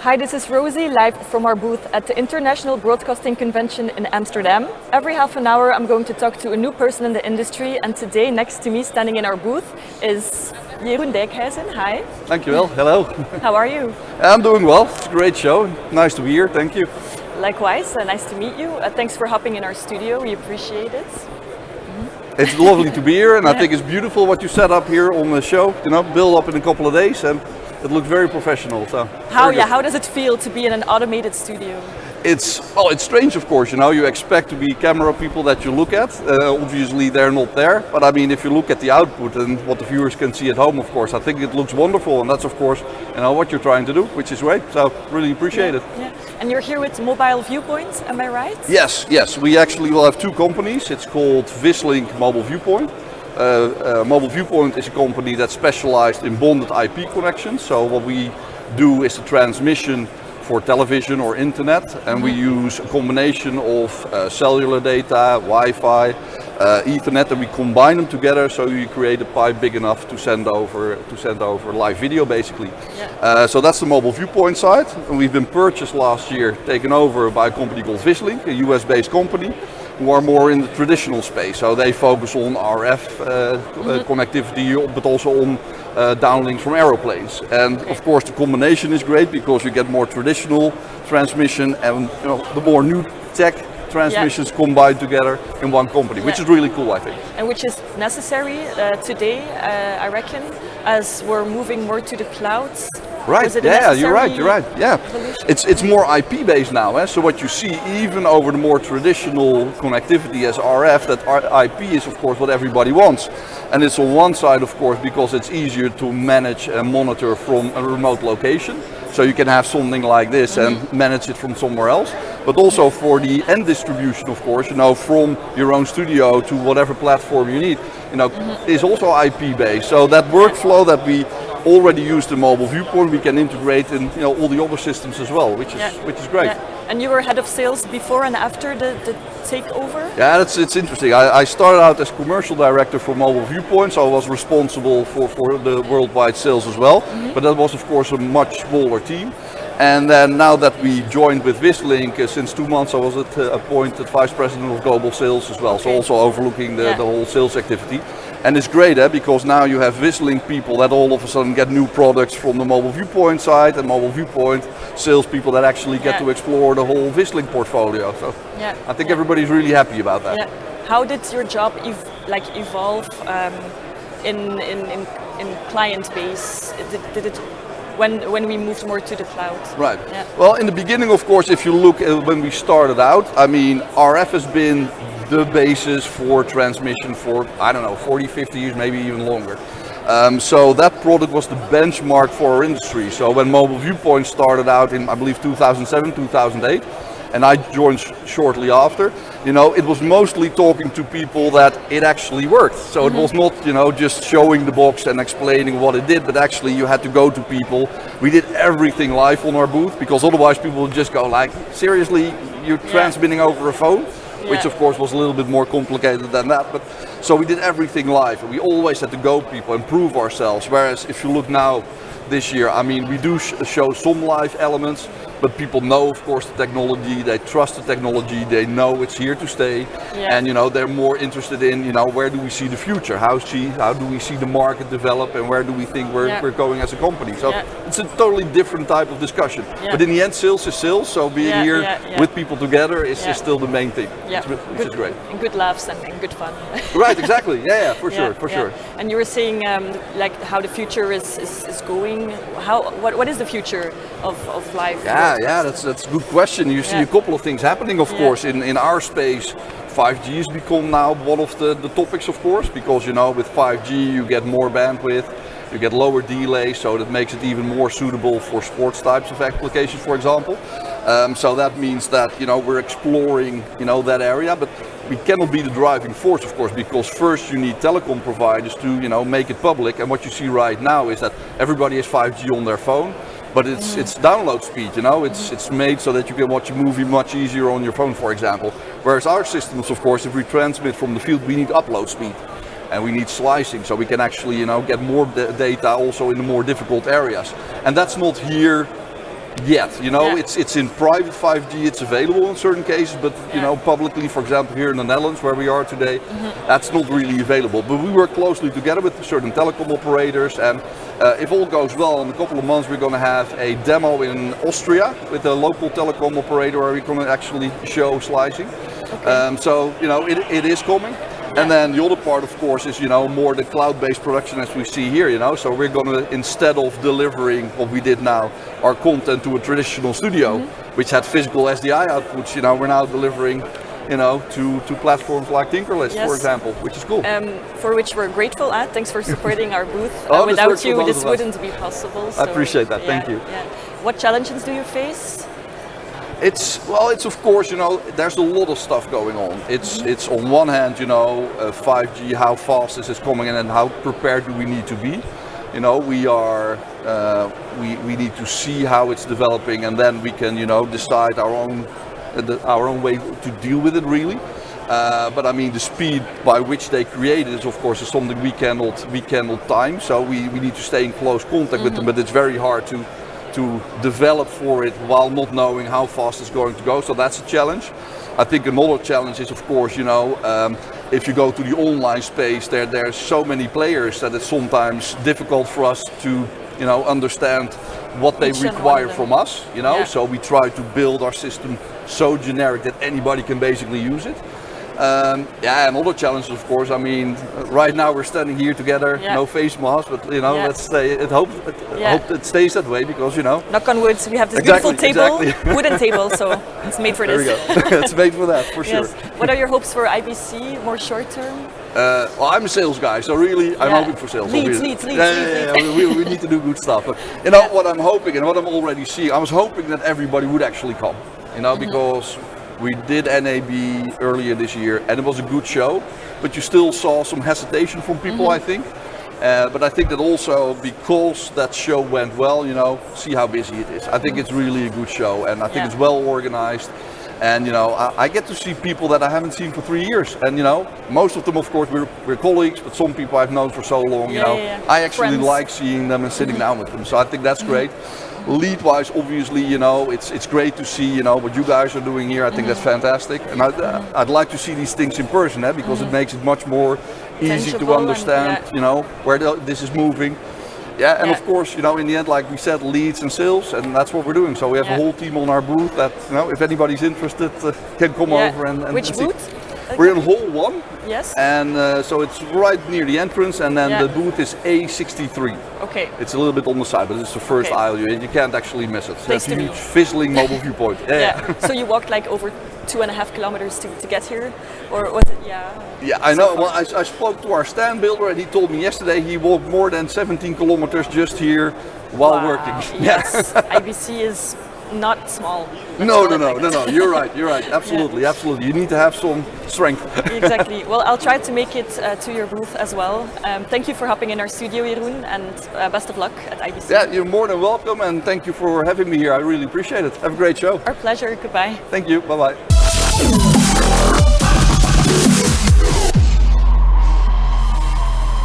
Hi, this is Rosie, live from our booth at the International Broadcasting Convention in Amsterdam. Every half an hour I'm going to talk to a new person in the industry, and today next to me, standing in our booth, is Jeroen Dijkhuizen. Hi. Thank you, El. Hello. How are you? I'm doing well. It's a great show. Nice to be here. Thank you. Likewise, nice to meet you. Thanks for hopping in our studio. We appreciate it. It's lovely to be here, and I think it's beautiful what you set up here on the show. You know, build up in a couple of days, and it looks very professional. So how does it feel to be in an automated studio? It's strange, of course. You know, you expect to be camera people that you look at. Obviously, they're not there. But I mean, if you look at the output and what the viewers can see at home, of course, I think it looks wonderful, and that's, of course, you know, what you're trying to do, which is great. So really appreciate it. Yeah. And you're here with Mobile Viewpoint, am I right? Yes. We actually will have two companies. It's called Vislink Mobile Viewpoint. Mobile Viewpoint is a company that's specialized in bonded IP connections. So what we do is the transmission for television or internet, and we use a combination of cellular data, Wi-Fi, Ethernet, and we combine them together so you create a pipe big enough to send over live video, basically. Yeah. So that's the Mobile Viewpoint side, and we've been purchased last year, taken over by a company called Vislink, a US-based company, who are more in the traditional space. So they focus on RF connectivity, but also on downlinks from aeroplanes. And of course the combination is great because you get more traditional transmission and the more new tech transmissions combined together in one company, which is really cool, I think. And which is necessary today, I reckon, as we're moving more to the clouds. Right, yeah, you're right, yeah. It's more IP based now, so what you see even over the more traditional connectivity as RF, that IP is of course what everybody wants. And it's on one side, of course, because it's easier to manage and monitor from a remote location. So you can have something like this and manage it from somewhere else. But also for the end distribution, of course, from your own studio to whatever platform you need, is also IP based. So that workflow that we already use the Mobile Viewpoint, we can integrate in all the other systems as well, which is great. Yeah. And you were head of sales before and after the takeover? Yeah, it's interesting. I started out as commercial director for Mobile Viewpoint, so I was responsible for the worldwide sales as well. But that was, of course, a much smaller team. And then now that we joined with Vislink, since 2 months I was appointed Vice President of Global Sales as well, so also overlooking the whole sales activity. And it's great because now you have Vislink people that all of a sudden get new products from the Mobile Viewpoint side, and Mobile Viewpoint salespeople that actually get to explore the whole Vislink portfolio. So I think everybody's really happy about that. Yeah. How did your job evolve in client base? Did it when we moved more to the cloud? Right. Yeah. Well, in the beginning, of course, if you look at when we started out, I mean, RF has been the basis for transmission for, 40, 50 years, maybe even longer. So that product was the benchmark for our industry. So when Mobile Viewpoint started out in, I believe, 2007, 2008, and I joined shortly after, it was mostly talking to people that it actually worked. So it was not, just showing the box and explaining what it did, but actually you had to go to people. We did everything live on our booth, because otherwise people would just go like, seriously, you're transmitting over a phone? Which of course was a little bit more complicated than that, but so we did everything live, and we always had to go people and prove ourselves. Whereas if you look now this year, I mean, we do show some live elements, but people know, of course, the technology, they trust the technology, they know it's here to stay, and they're more interested in, where do we see the future, how do we see the market develop, and where do we think we're going as a company. So it's a totally different type of discussion. But in the end, sales is sales, so being here with people together is still the main thing, which is great. And good laughs and good fun. Right, exactly, for sure. And you were saying like how the future is going. What is the future of live? Yeah, that's a good question. You see a couple of things happening, of course, in our space. 5G has become now one of the topics, of course, because with 5G you get more bandwidth, you get lower delay, so that makes it even more suitable for sports types of applications, for example. So that means that we're exploring that area, but we cannot be the driving force, of course, because first you need telecom providers to make it public. And what you see right now is that everybody has 5G on their phone, but it's download speed. It's made so that you can watch a movie much easier on your phone, for example. Whereas our systems, of course, if we transmit from the field, we need upload speed. And we need slicing, so we can actually get more data also in the more difficult areas. And that's not here yet. It's in private 5G, it's available in certain cases, but publicly, for example, here in the Netherlands where we are today, that's not really available. But we work closely together with certain telecom operators, and if all goes well, in a couple of months we're going to have a demo in Austria with a local telecom operator where we're going to actually show slicing. Okay. So it is coming. And then the other part, of course, is more the cloud-based production as we see here. So we're going to, instead of delivering what we did now, our content to a traditional studio, which had physical SDI outputs, we're now delivering, to platforms like TinkerTalks, for example, which is cool. For which we're grateful. Thanks for supporting our booth. Without you, this wouldn't be possible. So, I appreciate that. Thank you. Yeah. What challenges do you face? It's of course, there's a lot of stuff going on. It's on one hand, 5G, how fast this is coming in and how prepared do we need to be. We need to see how it's developing, and then we can, decide our own way to deal with it really. But I mean, the speed by which they create it is, of course, is something we cannot time. So we need to stay in close contact with them, but it's very hard to develop for it while not knowing how fast it's going to go. So that's a challenge. I think another challenge is, of course, if you go to the online space, there's so many players that it's sometimes difficult for us to, understand what they require from us. So we try to build our system so generic that anybody can basically use it. And other challenges, of course. I mean, right now we're standing here together, no face masks, but let's say hope it stays that way because Knock on wood, we have this beautiful table, wooden table, so it's made for this. There we go. It's made for that, for sure. What are your hopes for IBC, more short term? Well, I'm a sales guy, so really I'm hoping for sales. Leads. We need to do good stuff. But what I'm hoping and what I'm already seeing, I was hoping that everybody would actually come, because we did NAB earlier this year and it was a good show, but you still saw some hesitation from people, I think. But I think that also because that show went well, see how busy it is. I think it's really a good show and I think it's well organized. And I get to see people that I haven't seen for 3 years. And most of them, of course, we're colleagues, but some people I've known for so long, I actually Friends. like seeing them and sitting down with them. So I think that's great. Lead-wise, obviously, it's great to see, what you guys are doing here. I think that's fantastic, and I'd like to see these things in person, because it makes it much more easy to understand, where this is moving. Yeah, and of course, in the end, like we said, leads and sales, and that's what we're doing. So we have a whole team on our booth that, if anybody's interested, can come over and Which see. booth? We're in hall 1. Yes. And so it's right near the entrance, and then the booth is A63. Okay. It's a little bit on the side, but it's the first aisle. You can't actually miss it. Place It's a huge Vislink mobile viewpoint. So you walked like over 2.5 kilometers to get here, or was it? Yeah, I know. Well, I spoke to our stand builder, and he told me yesterday he walked more than 17 kilometers just here while working. Yes, IBC is not small. No. You're right. Absolutely. You need to have some strength. Exactly. Well, I'll try to make it to your booth as well. Thank you for hopping in our studio, Jeroen, and best of luck at IBC. Yeah, you're more than welcome, and thank you for having me here. I really appreciate it. Have a great show. Our pleasure. Goodbye. Thank you. Bye-bye.